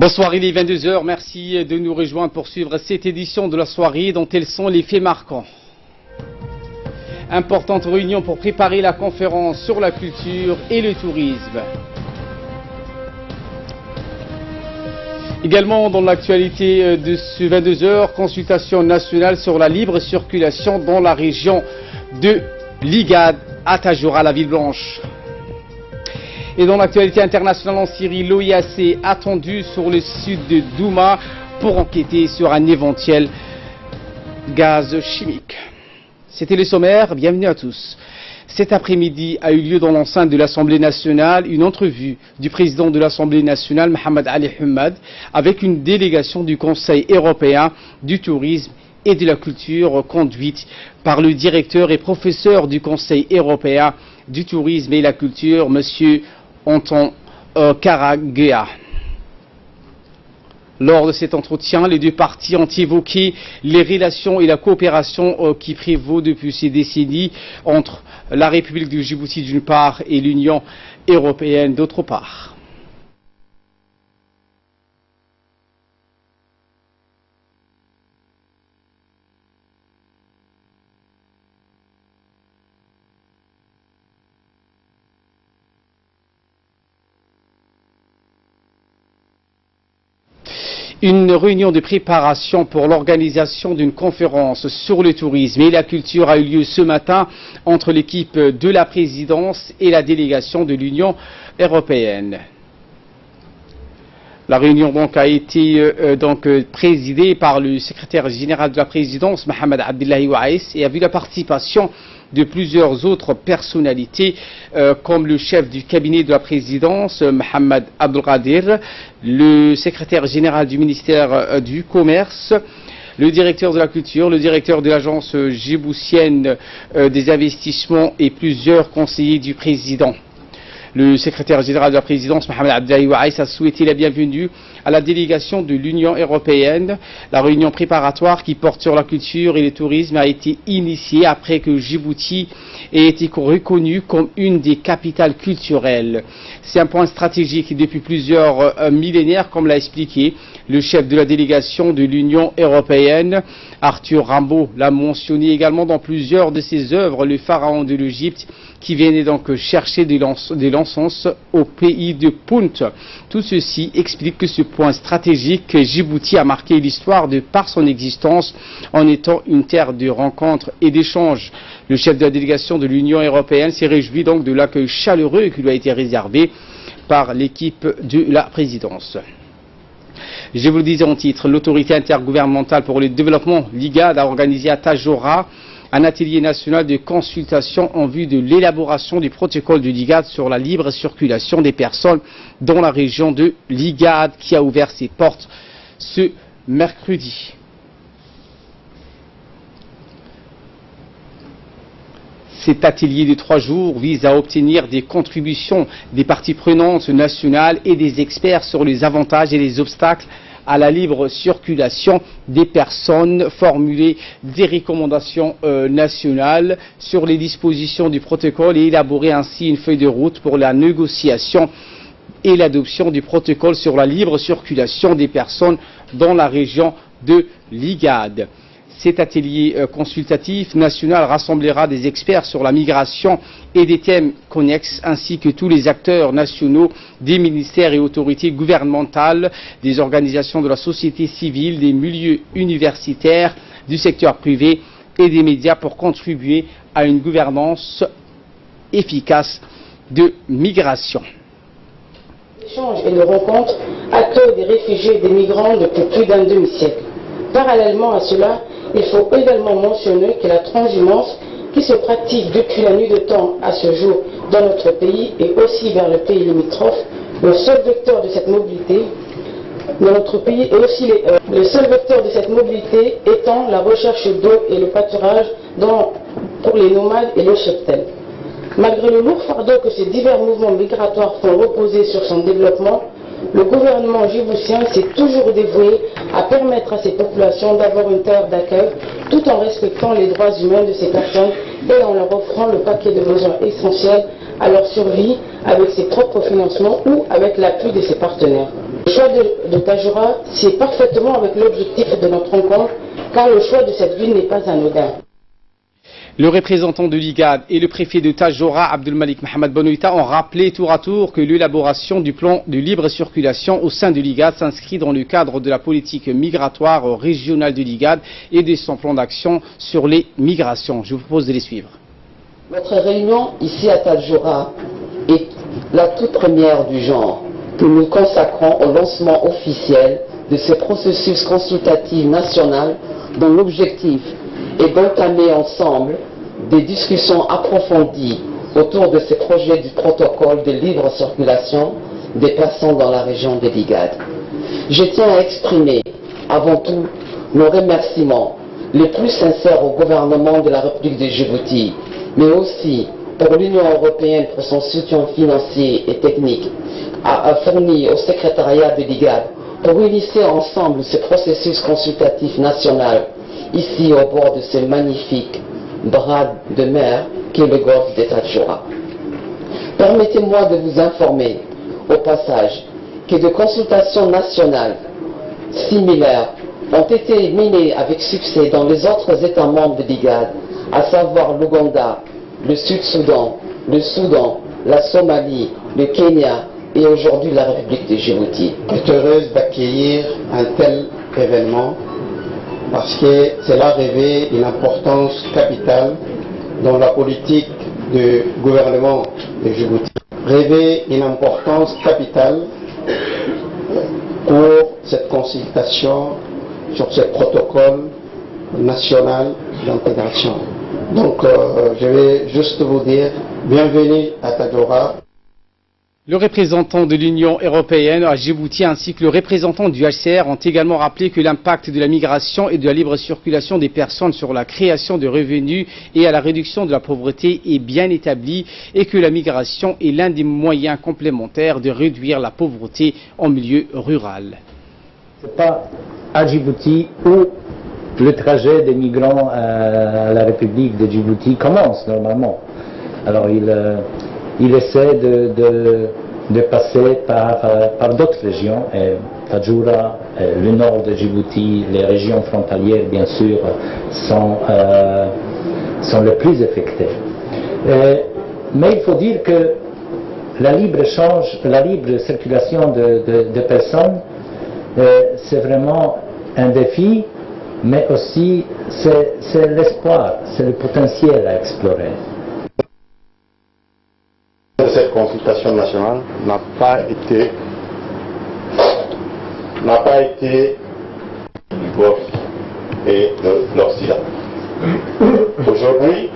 Bonsoir, il est 22 h. Merci de nous rejoindre pour suivre cette édition de la soirée dont tels sont les faits marquants. Importante réunion pour préparer la conférence sur la culture et le tourisme. Également dans l'actualité de ce 22 h, consultation nationale sur la libre circulation dans la région de l'Igad à Tajoura, la ville blanche. Et dans l'actualité internationale en Syrie, l'OIAC attendu sur le sud de Douma pour enquêter sur un éventuel gaz chimique. C'était le sommaire, bienvenue à tous. Cet après-midi a eu lieu dans l'enceinte de l'Assemblée nationale une entrevue du président de l'Assemblée nationale, Mohamed Ali Hammad, avec une délégation du Conseil européen du tourisme et de la culture conduite par le directeur et professeur du Conseil européen du tourisme et la culture, monsieur Anton Karaguea. Lors de cet entretien, les deux parties ont évoqué les relations et la coopération qui prévaut depuis ces décennies entre la République de Djibouti d'une part et l'Union européenne d'autre part. Une réunion de préparation pour l'organisation d'une conférence sur le tourisme et la culture a eu lieu ce matin entre l'équipe de la présidence et la délégation de l'Union européenne. La réunion donc a été présidée par le secrétaire général de la présidence, Mohamed Abdullahi Ouaïs, et a vu la participation de plusieurs autres personnalités comme le chef du cabinet de la présidence, Mohamed Abdelkader, le secrétaire général du ministère du Commerce, le directeur de la culture, le directeur de l'agence djiboutienne des investissements et plusieurs conseillers du président. Le secrétaire général de la présidence, Mohamed Abdullahi Ouaïs, a souhaité la bienvenue à la délégation de l'Union européenne. La réunion préparatoire qui porte sur la culture et le tourisme a été initiée après que Djibouti ait été reconnue comme une des capitales culturelles. C'est un point stratégique depuis plusieurs millénaires, comme l'a expliqué le chef de la délégation de l'Union européenne, Arthur Rimbaud, l'a mentionné également dans plusieurs de ses œuvres, le pharaon de l'Égypte, qui venait donc chercher de l'encens au pays de Punt. Tout ceci explique que ce point stratégique, Djibouti a marqué l'histoire de par son existence en étant une terre de rencontres et d'échanges. Le chef de la délégation de l'Union européenne s'est réjoui donc de l'accueil chaleureux qui lui a été réservé par l'équipe de la présidence. Je vous le disais en titre, l'autorité intergouvernementale pour le développement, l'IGAD, a organisé à Tajoura un atelier national de consultation en vue de l'élaboration du protocole de l'IGAD sur la libre circulation des personnes dans la région de l'IGAD qui a ouvert ses portes ce mercredi. Cet atelier de 3 jours vise à obtenir des contributions des parties prenantes nationales et des experts sur les avantages et les obstacles à la libre circulation des personnes, formuler des recommandations nationales sur les dispositions du protocole et élaborer ainsi une feuille de route pour la négociation et l'adoption du protocole sur la libre circulation des personnes dans la région de l'IGAD. Cet atelier consultatif national rassemblera des experts sur la migration et des thèmes connexes ainsi que tous les acteurs nationaux, des ministères et autorités gouvernementales, des organisations de la société civile, des milieux universitaires, du secteur privé et des médias pour contribuer à une gouvernance efficace de migration. L'échange et les rencontres accueillent des réfugiés et des migrants depuis plus d'un demi-siècle. Parallèlement à cela, il faut également mentionner que la transhumance qui se pratique depuis la nuit de temps à ce jour dans notre pays et aussi vers le pays limitrophe, le seul vecteur de cette mobilité dans notre pays est aussi le seul vecteur de cette mobilité étant la recherche d'eau et le pâturage pour les nomades et les cheptels. Malgré le lourd fardeau que ces divers mouvements migratoires font reposer sur son développement, le gouvernement djiboutien s'est toujours dévoué à permettre à ces populations d'avoir une terre d'accueil tout en respectant les droits humains de ces personnes et en leur offrant le paquet de besoins essentiels à leur survie avec ses propres financements ou avec l'appui de ses partenaires. Le choix de Tadjoura sied parfaitement avec l'objectif de notre rencontre, car le choix de cette ville n'est pas anodin. Le représentant de l'IGAD et le préfet de Tadjoura, Abdelmalik Mohamed Benoïta, ont rappelé tour à tour que l'élaboration du plan de libre circulation au sein de l'IGAD s'inscrit dans le cadre de la politique migratoire régionale de l'IGAD et de son plan d'action sur les migrations. Je vous propose de les suivre. Notre réunion ici à Tadjoura est la toute première du genre que nous consacrons au lancement officiel de ce processus consultatif national dont l'objectif est d'entamer ensemble des discussions approfondies autour de ce projet du protocole de libre circulation des personnes dans la région de l'IGAD. Je tiens à exprimer avant tout nos remerciements les plus sincères au gouvernement de la République de Djibouti, mais aussi pour l'Union européenne pour son soutien financier et technique fourni au secrétariat de l'IGAD pour initier ensemble ce processus consultatif national ici au bord de ce magnifique bras de mer qu'est le golfe de Tadjoura. Permettez-moi de vous informer au passage que des consultations nationales similaires ont été menées avec succès dans les autres États membres de l'IGAD, à savoir l'Ouganda, le Sud-Soudan, le Soudan, la Somalie, le Kenya et aujourd'hui la République de Djibouti. Je suis heureuse d'accueillir un tel événement parce que cela revêt une importance capitale dans la politique du gouvernement de Djibouti. Revêt une importance capitale pour cette consultation sur ce protocole national d'intégration. Donc je vais juste vous dire bienvenue à Tadjoura. Le représentant de l'Union européenne à Djibouti ainsi que le représentant du HCR ont également rappelé que l'impact de la migration et de la libre circulation des personnes sur la création de revenus et à la réduction de la pauvreté est bien établi et que la migration est l'un des moyens complémentaires de réduire la pauvreté en milieu rural. Ce n'est pas à Djibouti où le trajet des migrants à la République de Djibouti commence normalement. Alors il essaie de passer par d'autres régions, Tadjoura, le nord de Djibouti, les régions frontalières bien sûr sont les plus affectées. Mais il faut dire que la libre circulation de personnes, c'est vraiment un défi, mais aussi c'est l'espoir, c'est le potentiel à explorer. Cette consultation nationale n'a pas été du Golfe et de l'Occident. Aujourd'hui,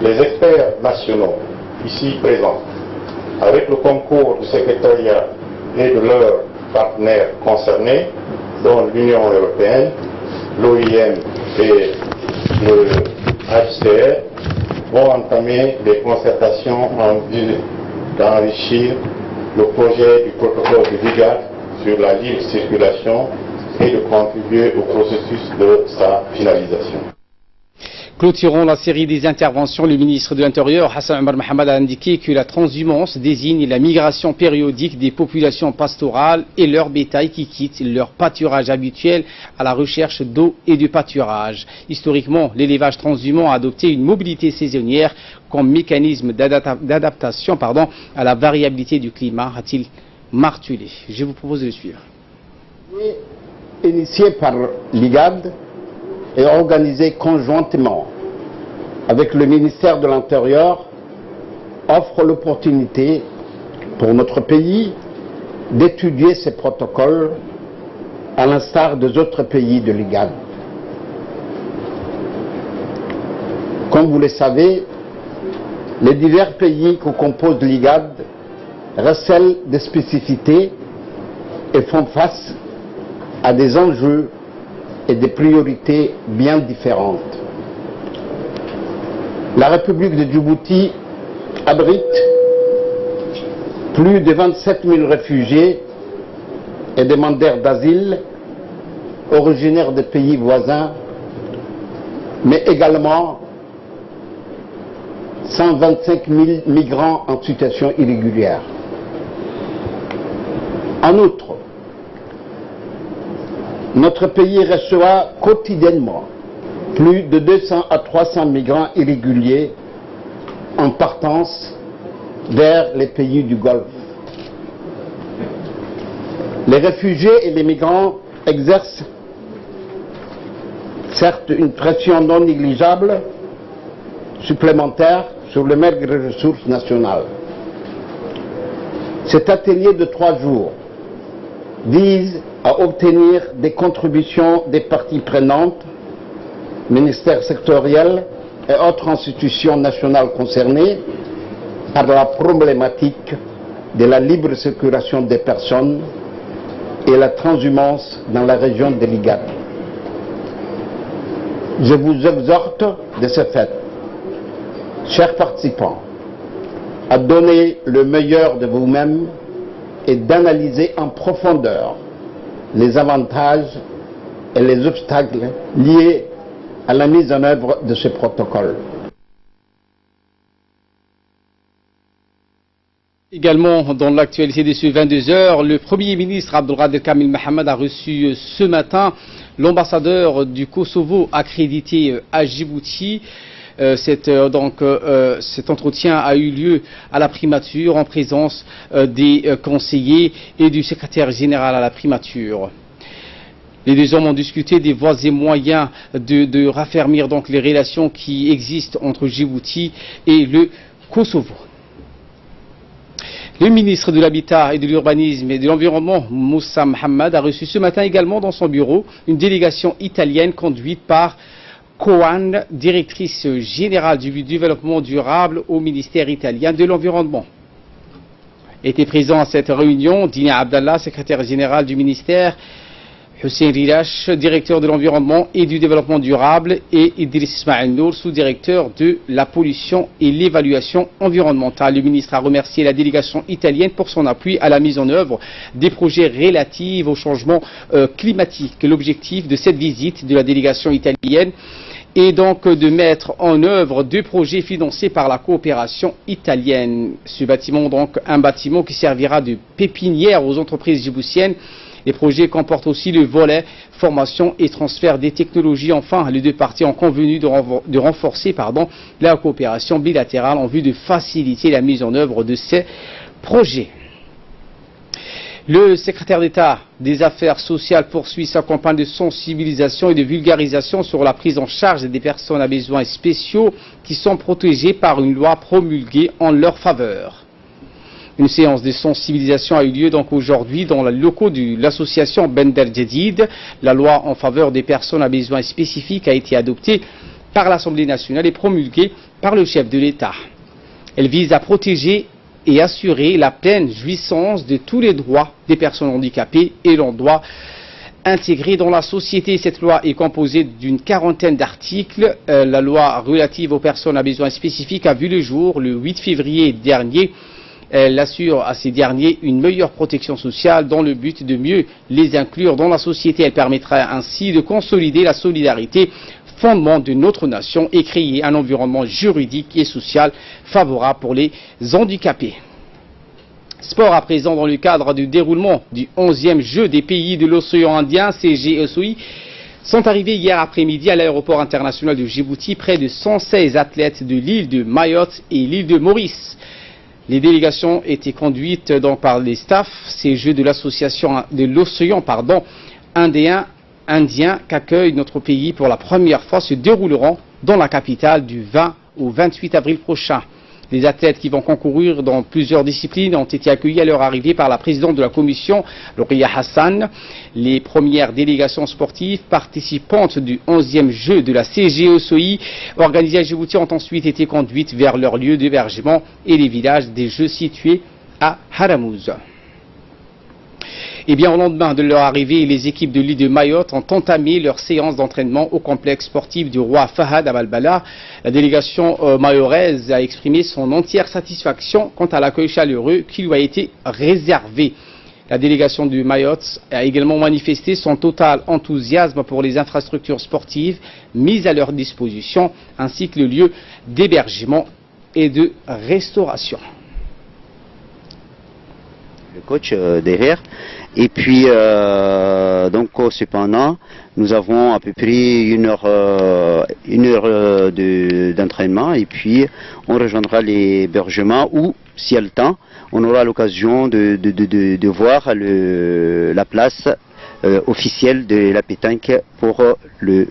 les experts nationaux ici présents, avec le concours du secrétariat et de leurs partenaires concernés, dont l'Union européenne, l'OIM et le HCR, vont entamer des concertations en vue d'enrichir le projet du protocole de l'IGAD sur la libre circulation et de contribuer au processus de sa finalisation. Clôturons la série des interventions. Le ministre de l'Intérieur, Hassan Omar Mohamed, a indiqué que la transhumance désigne la migration périodique des populations pastorales et leur bétail qui quittent leur pâturage habituel à la recherche d'eau et de pâturage. Historiquement, l'élevage transhumant a adopté une mobilité saisonnière comme mécanisme d'adaptation à la variabilité du climat, a-t-il martelé. Je vous propose de le suivre. Initié par l'IGAD et organisé conjointement avec le ministère de l'Intérieur, offre l'opportunité pour notre pays d'étudier ces protocoles à l'instar des autres pays de l'IGAD. Comme vous le savez, les divers pays qui composent l'IGAD recèlent des spécificités et font face à des enjeux et des priorités bien différentes. La République de Djibouti abrite plus de 27 000 réfugiés et demandeurs d'asile originaires des pays voisins, mais également 125 000 migrants en situation irrégulière. En outre, Notre pays reçoit quotidiennement plus de 200 à 300 migrants irréguliers en partance vers les pays du Golfe. Les réfugiés et les migrants exercent certes une pression non négligeable supplémentaire sur les maigres ressources nationales. Cet atelier de 3 jours vise à obtenir des contributions des parties prenantes, ministères sectoriels et autres institutions nationales concernées par la problématique de la libre circulation des personnes et la transhumance dans la région de l'IGAD. Je vous exhorte de ce fait, chers participants, à donner le meilleur de vous-même et d'analyser en profondeur les avantages et les obstacles liés à la mise en œuvre de ce protocole. Également, dans l'actualité de ce 22h, le Premier ministre Abdelkader Kamil Mohamed a reçu ce matin l'ambassadeur du Kosovo accrédité à Djibouti. Cet entretien a eu lieu à la primature en présence des conseillers et du secrétaire général à la primature. Les deux hommes ont discuté des voies et moyens de raffermir donc les relations qui existent entre Djibouti et le Kosovo. Le ministre de l'Habitat et de l'Urbanisme et de l'Environnement, Moussa Mohamed, a reçu ce matin également dans son bureau une délégation italienne conduite par Coan, directrice générale du développement durable au ministère italien de l'Environnement. Était présent à cette réunion Dina Abdallah, secrétaire général du ministère, Hussein Rilash, directeur de l'environnement et du développement durable, et Idriss Ismail Nour, sous-directeur de la pollution et l'évaluation environnementale. Le ministre a remercié la délégation italienne pour son appui à la mise en œuvre des projets relatifs au changement climatique. L'objectif de cette visite de la délégation italienne est donc de mettre en œuvre 2 projets financés par la coopération italienne. Ce bâtiment, donc un bâtiment qui servira de pépinière aux entreprises djiboutiennes. Les projets comportent aussi le volet formation et transfert des technologies. Enfin, les 2 parties ont convenu de renforcer la coopération bilatérale en vue de faciliter la mise en œuvre de ces projets. Le secrétaire d'État des Affaires sociales poursuit sa campagne de sensibilisation et de vulgarisation sur la prise en charge des personnes à besoins spéciaux qui sont protégées par une loi promulguée en leur faveur. Une séance de sensibilisation a eu lieu donc aujourd'hui dans les locaux de l'association Bender Jadid. La loi en faveur des personnes à besoins spécifiques a été adoptée par l'Assemblée nationale et promulguée par le chef de l'État. Elle vise à protéger et assurer la pleine jouissance de tous les droits des personnes handicapées et l'on doit intégrer dans la société. Cette loi est composée d'une 40aine d'articles. La loi relative aux personnes à besoins spécifiques a vu le jour le 8 février dernier. Elle assure à ces derniers une meilleure protection sociale dans le but de mieux les inclure dans la société. Elle permettra ainsi de consolider la solidarité, fondement de notre nation, et créer un environnement juridique et social favorable pour les handicapés. Sport à présent, dans le cadre du déroulement du 11e jeu des pays de l'océan Indien, CGSOI, sont arrivés hier après-midi à l'aéroport international de Djibouti près de 116 athlètes de l'île de Mayotte et l'île de Maurice. Les délégations étaient conduites donc par les staffs. Ces Jeux de l'association de l'océan indien qu'accueille notre pays pour la première fois se dérouleront dans la capitale du 20 au 28 avril prochain. Les athlètes qui vont concourir dans plusieurs disciplines ont été accueillis à leur arrivée par la présidente de la commission, Louria Hassan. Les premières délégations sportives participantes du 11e jeu de la CGSOI organisé à Djibouti ont ensuite été conduites vers leur lieu d'hébergement et les villages des jeux situés à Haramouz. Et bien, au lendemain de leur arrivée, les équipes de l'île de Mayotte ont entamé leur séance d'entraînement au complexe sportif du roi Fahad à Balbala. La délégation mayoraise a exprimé son entière satisfaction quant à l'accueil chaleureux qui lui a été réservé. La délégation de Mayotte a également manifesté son total enthousiasme pour les infrastructures sportives mises à leur disposition, ainsi que le lieu d'hébergement et de restauration. le coach derrière. Et puis, donc, cependant, nous avons à peu près une heure d'entraînement et puis on rejoindra l'hébergement ou, s'il y a le temps, on aura l'occasion de voir la place officielle de la pétanque pour le...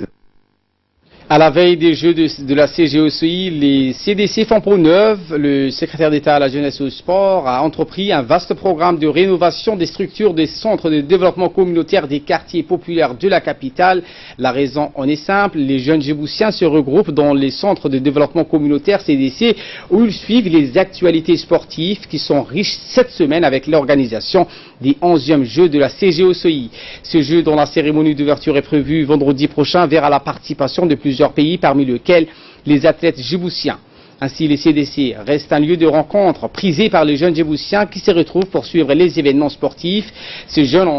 À la veille des Jeux de la CGOCI, les CDC font peau neuve. Le secrétaire d'État à la jeunesse et au sport a entrepris un vaste programme de rénovation des structures des centres de développement communautaire des quartiers populaires de la capitale. La raison en est simple, les jeunes Djiboutiens se regroupent dans les centres de développement communautaire CDC où ils suivent les actualités sportives qui sont riches cette semaine avec l'organisation des 11e Jeux de la CGOCI. Ce jeu dont la cérémonie d'ouverture est prévue vendredi prochain verra la participation de plusieurs pays, parmi lesquels les athlètes djiboutiens. Ainsi, les CDC restent un lieu de rencontre prisé par les jeunes djiboutiens qui se retrouvent pour suivre les événements sportifs. Ces jeunes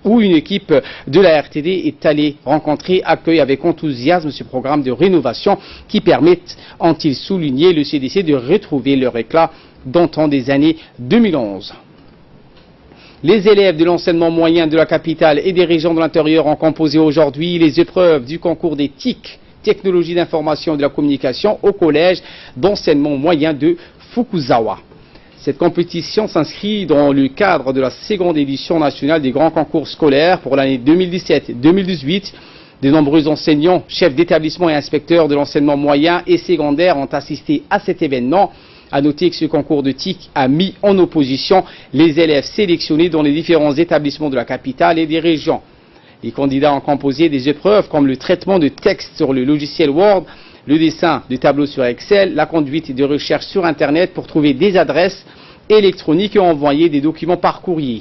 où une équipe de la RTD est allée rencontrer accueille avec enthousiasme ce programme de rénovation qui permettent, ont-ils souligné, le CDC de retrouver leur éclat d'antan des années 2011. Les élèves de l'enseignement moyen de la capitale et des régions de l'intérieur ont composé aujourd'hui les épreuves du concours des TIC, Technologie d'information et de la communication, au collège d'enseignement moyen de Fukuzawa. Cette compétition s'inscrit dans le cadre de la seconde édition nationale des grands concours scolaires pour l'année 2017-2018. De nombreux enseignants, chefs d'établissement et inspecteurs de l'enseignement moyen et secondaire ont assisté à cet événement. À noter que ce concours de TIC a mis en opposition les élèves sélectionnés dans les différents établissements de la capitale et des régions. Les candidats ont composé des épreuves comme le traitement de texte sur le logiciel Word, le dessin de tableaux sur Excel, la conduite de recherche sur Internet pour trouver des adresses électroniques et envoyer des documents par courriel.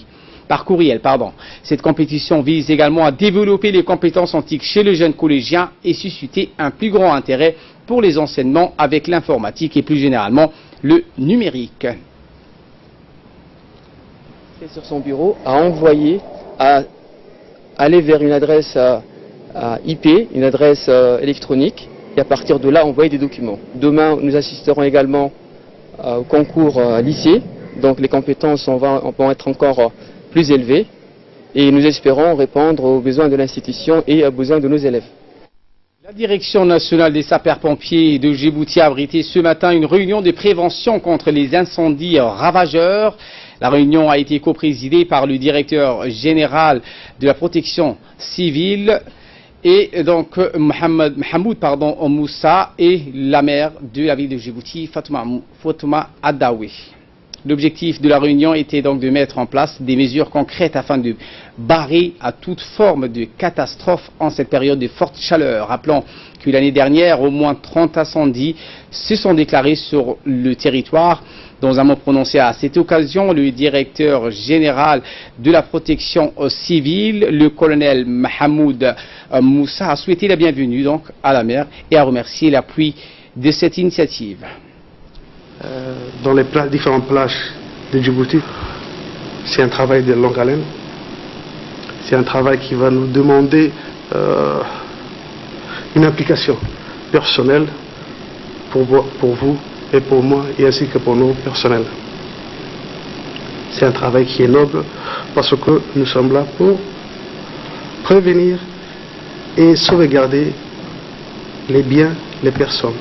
Cette compétition vise également à développer les compétences en TIC chez les jeunes collégiens et susciter un plus grand intérêt pour les enseignements avec l'informatique et plus généralement le numérique. Sur son bureau, à envoyer, à aller vers une adresse IP, une adresse électronique, et à partir de là, envoyer des documents. Demain, nous assisterons également au concours lycée, donc les compétences vont être encore plus élevées, et nous espérons répondre aux besoins de l'institution et aux besoins de nos élèves. La Direction nationale des sapeurs-pompiers de Djibouti a abrité ce matin une réunion de prévention contre les incendies ravageurs. La réunion a été coprésidée par le directeur général de la protection civile et donc Mohamed Moussa et la maire de la ville de Djibouti, Fatouma Adawi. L'objectif de la réunion était donc de mettre en place des mesures concrètes afin de barrer à toute forme de catastrophe en cette période de forte chaleur. Rappelons que l'année dernière, au moins 30 incendies se sont déclarés sur le territoire. Dans un mot prononcé à cette occasion, le directeur général de la protection civile, le colonel Mahmoud Moussa, a souhaité la bienvenue donc à la mer et a remercié l'appui de cette initiative. Dans les différentes plages de Djibouti, c'est un travail de longue haleine. C'est un travail qui va nous demander une implication personnelle pour vous et pour moi, et ainsi que pour nos personnels. C'est un travail qui est noble parce que nous sommes là pour prévenir et sauvegarder les biens, les personnes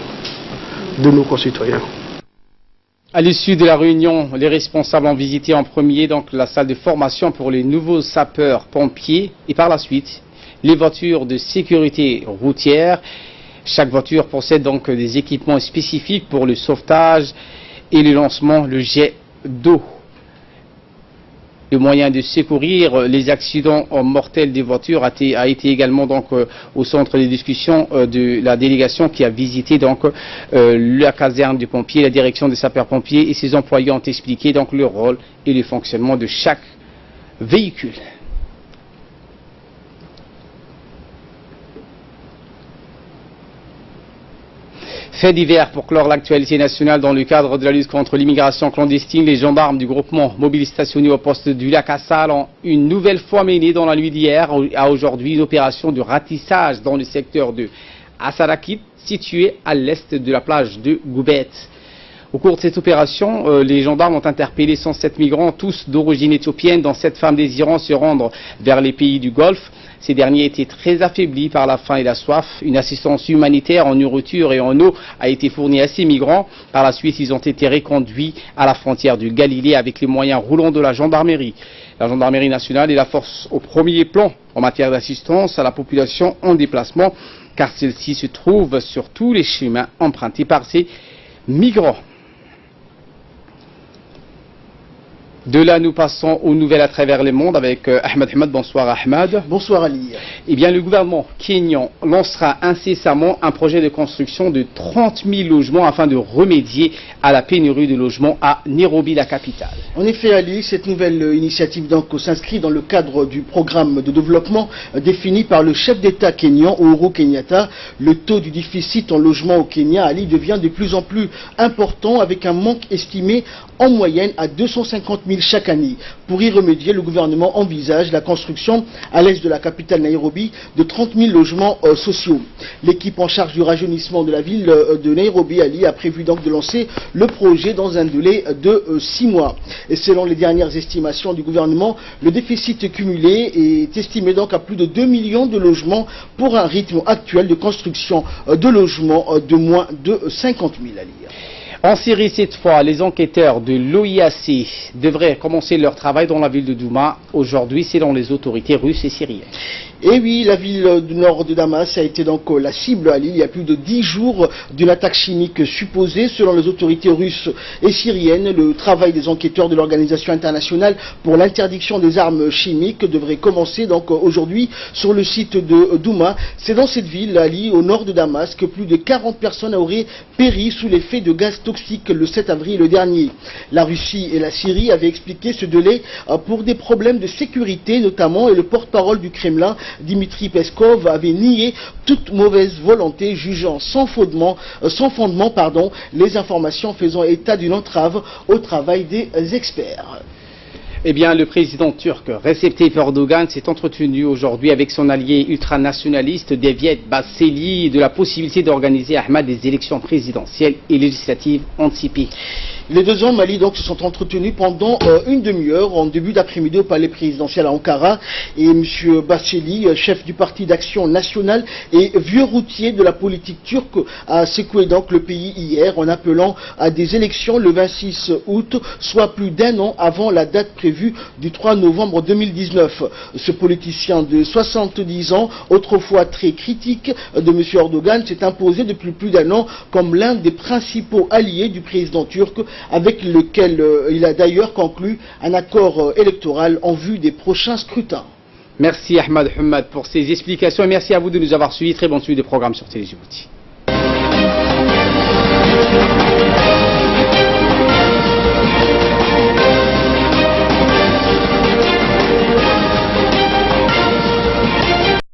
de nos concitoyens. À l'issue de la réunion, les responsables ont visité en premier donc la salle de formation pour les nouveaux sapeurs-pompiers et par la suite les voitures de sécurité routière. Chaque voiture possède donc des équipements spécifiques pour le sauvetage et le lancement, le jet d'eau. Le moyen de secourir les accidents mortels des voitures a été également donc au centre des discussions de la délégation qui a visité donc la caserne du pompier, la direction des sapeurs-pompiers et ses employés ont expliqué donc le rôle et le fonctionnement de chaque véhicule. Fait divers pour clore l'actualité nationale dans le cadre de la lutte contre l'immigration clandestine. Les gendarmes du groupement mobile stationné au poste du lac Assal ont une nouvelle fois mené dans la nuit d'hier à aujourd'hui une opération de ratissage dans le secteur de Assarakit, situé à l'est de la plage de Goubet. Au cours de cette opération, les gendarmes ont interpellé 107 migrants, tous d'origine éthiopienne, dont 7 femmes désirant se rendre vers les pays du Golfe. Ces derniers étaient très affaiblis par la faim et la soif. Une assistance humanitaire en nourriture et en eau a été fournie à ces migrants. Par la suite, ils ont été reconduits à la frontière du Galilée avec les moyens roulants de la gendarmerie. La gendarmerie nationale est la force au premier plan en matière d'assistance à la population en déplacement, car celle-ci se trouve sur tous les chemins empruntés par ces migrants. De là, nous passons aux nouvelles à travers le monde avec Ahmed Hamad. Bonsoir Ahmed. Bonsoir Ali. Eh bien, le gouvernement kényan lancera incessamment un projet de construction de 30 000 logements afin de remédier à la pénurie de logements à Nairobi, la capitale. En effet Ali, cette nouvelle initiative s'inscrit dans le cadre du programme de développement défini par le chef d'État kényan Uhuru Kenyatta. Le taux du déficit en logement au Kenya, Ali, devient de plus en plus important avec un manque estimé en moyenne à 250 000 chaque année. Pour y remédier, le gouvernement envisage la construction à l'est de la capitale Nairobi de 30 000 logements sociaux. L'équipe en charge du rajeunissement de la ville de Nairobi, Ali, a prévu donc de lancer le projet dans un délai de 6 mois. Et selon les dernières estimations du gouvernement, le déficit cumulé est estimé donc à plus de 2 millions de logements pour un rythme actuel de construction de logements de moins de 50 000, Ali. En Syrie, cette fois, les enquêteurs de l'OIAC devraient commencer leur travail dans la ville de Douma aujourd'hui, selon les autorités russes et syriennes. Et oui, la ville du nord de Damas a été donc la cible à l'île il y a plus de 10 jours d'une attaque chimique supposée. Selon les autorités russes et syriennes, le travail des enquêteurs de l'Organisation internationale pour l'interdiction des armes chimiques devrait commencer donc aujourd'hui sur le site de Douma. C'est dans cette ville, Ali, au nord de Damas, que plus de 40 personnes auraient péri sous l'effet de gaz toxiques le 7 avril dernier. La Russie et la Syrie avaient expliqué ce délai pour des problèmes de sécurité notamment, et le porte-parole du Kremlin, Dimitri Peskov, avait nié toute mauvaise volonté, jugeant sans fondement, les informations faisant état d'une entrave au travail des experts. Eh bien, le président turc Recep Tayyip Erdogan s'est entretenu aujourd'hui avec son allié ultranationaliste Devlet Bahçeli de la possibilité d'organiser Ahmed des élections présidentielles et législatives anticipées. Les deux hommes, Ali, donc, se sont entretenus pendant une demi-heure en début d'après-midi au palais présidentiel à Ankara. Et M. Bahçeli, chef du parti d'action nationale et vieux routier de la politique turque, a secoué donc le pays hier en appelant à des élections le 26 août, soit plus d'un an avant la date prévue du 3 novembre 2019. Ce politicien de 70 ans, autrefois très critique de M. Erdogan, s'est imposé depuis plus d'un an comme l'un des principaux alliés du président turc, avec lequel il a d'ailleurs conclu un accord électoral en vue des prochains scrutins. Merci Ahmed Hamad pour ces explications et merci à vous de nous avoir suivis. Très bonne suite de programme sur Télé Djibouti.